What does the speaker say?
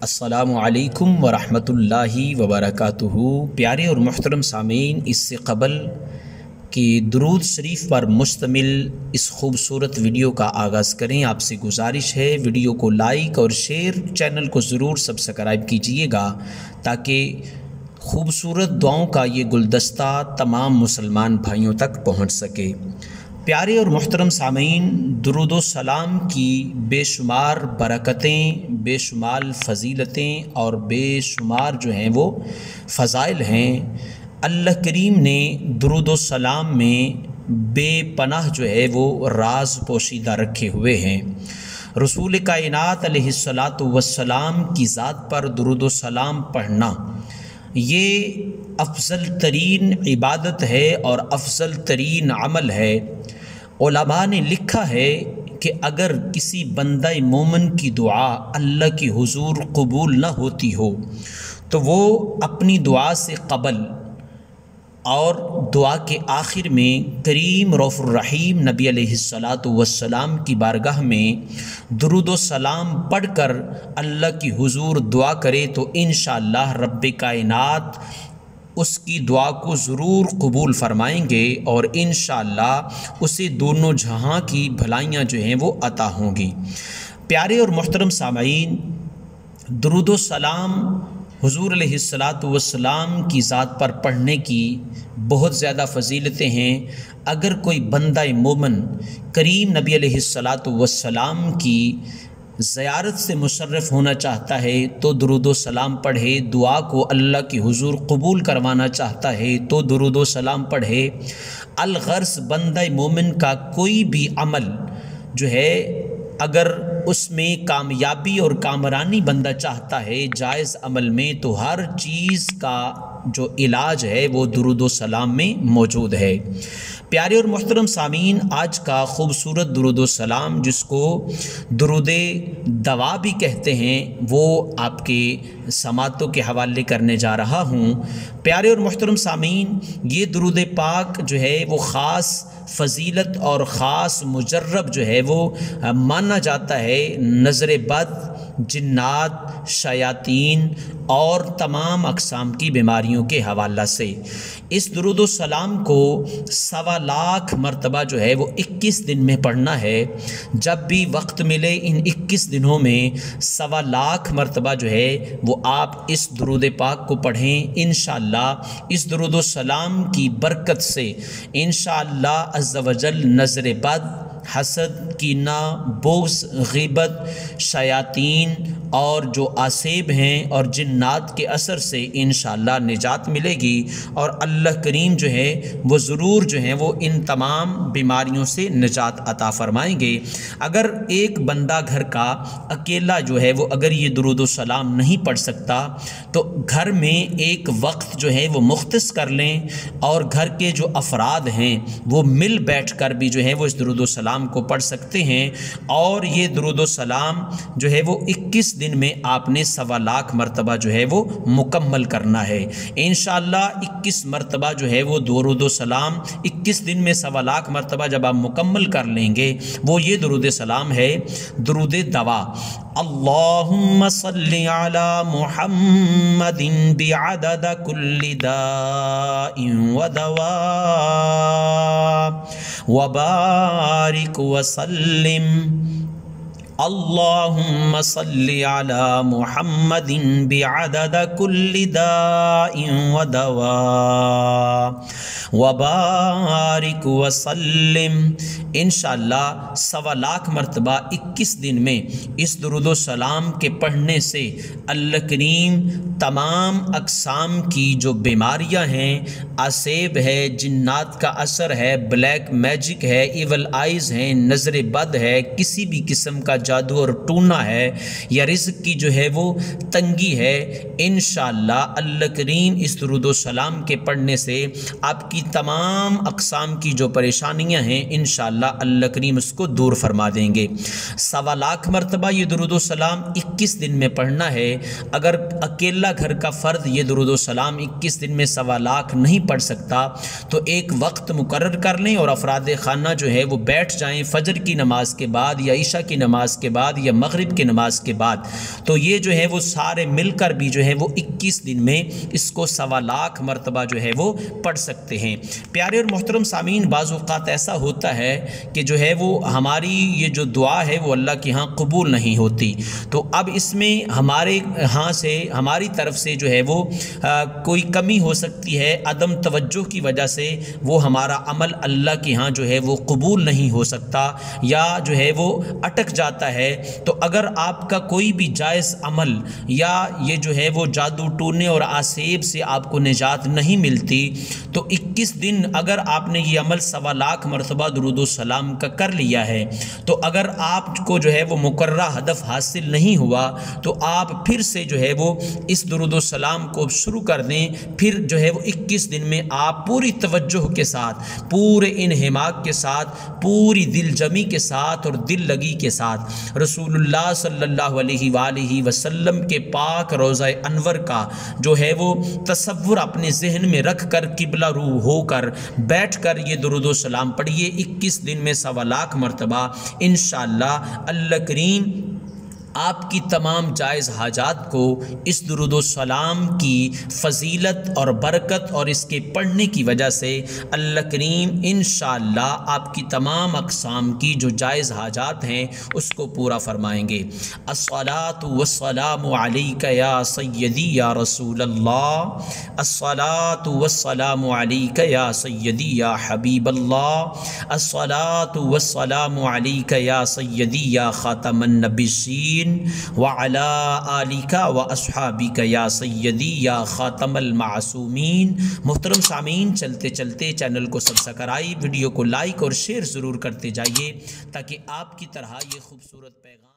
السلام علیکم ورحمۃ اللہ وبرکاتہ۔ پیارے اور محترم سامعین، اس سے قبل کہ درود شریف پر مشتمل اس خوبصورت ویڈیو کا آغاز کریں، آپ سے گزارش ہے ویڈیو کو لائک اور شیئر، چینل کو ضرور سبسکرائب کیجئے گا تاکہ خوبصورت دعاؤں کا یہ گلدستہ تمام مسلمان بھائیوں تک پہنچ سکے۔ پیارے اور محترم سامعین، درود و سلام کی بے شمار برکتیں، بے شمار فضیلتیں اور بے شمار جو ہیں وہ فضائل ہیں۔ اللہ کریم نے درود و سلام میں بے پناہ جو ہے وہ راز پوشیدہ رکھے ہوئے ہیں۔ رسول کائنات علیہ الصلاۃ والسلام کی ذات پر درود و سلام پڑھنا یہ افضل ترین عبادت ہے اور افضل ترین عمل ہے۔ علماء نے لکھا ہے کہ اگر کسی بندہ مومن کی دعا اللہ کی حضور قبول نہ ہوتی ہو تو وہ اپنی دعا سے قبل اور دعا کے آخر میں کریم رؤوف الرحیم نبی علیہ الصلاۃ والسلام کی بارگاہ میں درود و سلام پڑھ کر اللہ کی حضور دعا کرے تو انشاءاللہ رب کائنات اس کی دعا کو ضرور قبول فرمائیں گے اور انشاءاللہ اسے دونوں جہاں کی بھلائیاں جو ہیں وہ عطا ہوں گی۔ پیارے اور محترم سامعین، درود و سلام حضور علیہ الصلاۃ والسلام کی ذات پر پڑھنے کی بہت زیادہ فضیلتیں ہیں۔ اگر کوئی بندہ مومن کریم نبی علیہ الصلاۃ والسلام کی زیارت سے مشرف ہونا چاہتا ہے تو درود و سلام پڑھے، دعا کو اللہ کی حضور قبول کروانا چاہتا ہے تو درود و سلام پڑھے۔ الغرض بندہ مومن کا کوئی بھی عمل جو ہے اگر اس میں کامیابی اور کامرانی بندہ چاہتا ہے جائز عمل میں، تو ہر چیز کا جو علاج ہے وہ درود و سلام میں موجود ہے۔ پیارے اور محترم سامعین، آج کا خوبصورت درود و سلام جس کو درود دوا بھی کہتے ہیں وہ آپ کے سماعتوں کے حوالے کرنے جا رہا ہوں۔ پیارے اور محترم سامعین، یہ درود پاک جو ہے وہ خاص فضیلت اور خاص مجرب جو ہے وہ مانا جاتا ہے نظر بد، جنات، شیاطین اور تمام اقسام کی بیماریوں کے حوالہ سے۔ اس درود و سلام کو 1.25 لاکھ مرتبہ جو ہے وہ 21 دن میں پڑھنا ہے۔ جب بھی وقت ملے ان 21 دنوں میں 1.25 لاکھ مرتبہ جو ہے وہ آپ اس درود پاک کو پڑھیں۔ انشاءاللہ اس درود و سلام کی برکت سے انشاءاللہ عز و جل نظر بد، حسد، کینہ، بغض، غیبت، شیاطین اور جو آسیب ہیں اور جنات کے اثر سے انشاءاللہ نجات ملے گی اور اللہ کریم جو ہے وہ ضرور جو ہے وہ ان تمام بیماریوں سے نجات عطا فرمائیں گے۔ اگر ایک بندہ گھر کا اکیلا جو ہے وہ اگر یہ درود و سلام نہیں پڑھ سکتا تو گھر میں ایک وقت جو ہے وہ مختص کر لیں اور گھر کے جو افراد ہیں وہ مل بیٹھ کر بھی جو ہے وہ اس درود و سلام کو پڑھ سکتے ہیں، اور یہ درود و سلام جو ہے وہ 21 دن میں آپ نے 1.25 لاکھ مرتبہ جو ہے وہ مکمل کرنا ہے۔ انشاءاللہ 21 مرتبہ جو ہے وہ درود و سلام 21 دن میں 1.25 لاکھ مرتبہ جب آپ مکمل کر لیں گے وہ یہ درود سلام ہے، درود دوا۔ اللہم صلی علی محمد بعدد کل داء و دواء وبارک وسلم۔ اللہم صلی علی محمد بعدد کل داء و دواء وبارک وسلم۔ انشاءاللہ 1.25 لاکھ مرتبہ 21 دن میں اس درود و سلام کے پڑھنے سے اللہ کریم تمام اقسام کی جو بیماریاں ہیں، آسیب ہے، جنات کا اثر ہے، بلیک میجک ہے، ایول آئیز ہیں، نظر بد ہے، کسی بھی قسم کا جادو اور ٹونا ہے یا رزق کی جو ہے وہ تنگی ہے، انشاءاللہ اللہ کریم اس درود و سلام کے پڑھنے سے آپ کی تمام اقسام کی جو پریشانیاں ہیں انشاءاللہ اللہ کریم اس کو دور فرما دیں گے۔ 1.25 لاکھ مرتبہ یہ درود و سلام 21 دن میں پڑھنا ہے۔ اگر اکیلا گھر کا فرد یہ درود و سلام 21 دن میں 1.25 لاکھ نہیں پڑھ سکتا تو ایک وقت مقرر کر لیں اور افراد خانہ جو ہے وہ بیٹھ جائیں، فجر کی نماز کے بعد یا عشاء کی نماز نماز کے بعد یا مغرب کی نماز کے بعد، تو یہ جو ہے وہ سارے مل کر بھی جو ہے وہ 21 دن میں اس کو 1.25 لاکھ مرتبہ جو ہے وہ پڑھ سکتے ہیں۔ پیارے اور محترم سامعین، بعض اوقات ایسا ہوتا ہے کہ جو ہے وہ ہماری یہ جو دعا ہے وہ اللہ کے ہاں قبول نہیں ہوتی، تو اب اس میں ہمارے ہاں سے ہماری طرف سے جو ہے وہ کوئی کمی ہو سکتی ہے، عدم توجہ کی وجہ سے وہ ہمارا عمل اللہ کے ہاں جو ہے وہ قبول نہیں ہو سکتا یا جو ہے وہ اٹک جاتا ہے۔ تو اگر آپ کا کوئی بھی جائز عمل یا یہ جو ہے وہ جادو ٹونے اور آسیب سے آپ کو نجات نہیں ملتی، تو 21 دن اگر آپ نے یہ عمل 1.25 لاکھ مرتبہ درود و سلام کا کر لیا ہے، تو اگر آپ کو جو ہے وہ مقررہ ہدف حاصل نہیں ہوا تو آپ پھر سے جو ہے وہ اس درود و سلام کو شروع کر دیں۔ پھر جو ہے وہ 21 دن میں آپ پوری توجہ کے ساتھ، پورے انہماک کے ساتھ، پوری دل جمی کے ساتھ اور دل لگی کے ساتھ رسول اللہ صلی اللہ علیہ وآلہ وسلم کے پاک روضہ انور کا جو ہے وہ تصور اپنے ذہن میں رکھ کر قبلہ رو ہو کر بیٹھ کر یہ درود و سلام پڑھیے 21 دن میں 1.25 لاکھ مرتبہ۔ انشاءاللہ اللہ کریم آپ کی تمام جائز حاجات کو اس درود و سلام کی فضیلت اور برکت اور اس کے پڑھنے کی وجہ سے اللہ کریم انشاءاللہ آپ کی تمام اقسام کی جو جائز حاجات ہیں اس کو پورا فرمائیں گے۔ الصلاۃ والسلام علیک یا سیدی یا رسول اللہ، الصلاۃ والسلام علیک یا سیدی یا حبیب اللہ، الصلاۃ والسلام علیک یا سیدی یا خاتم النبیین وعلى آلک واصحابک یا سیدی یا خاتم المعصومین۔ محترم سامعین، چلتے چلتے چینل کو سبسکرائب، ویڈیو کو لائک اور شیئر ضرور کرتے جائیے تاکہ آپ کی طرح یہ خوبصورت پیغام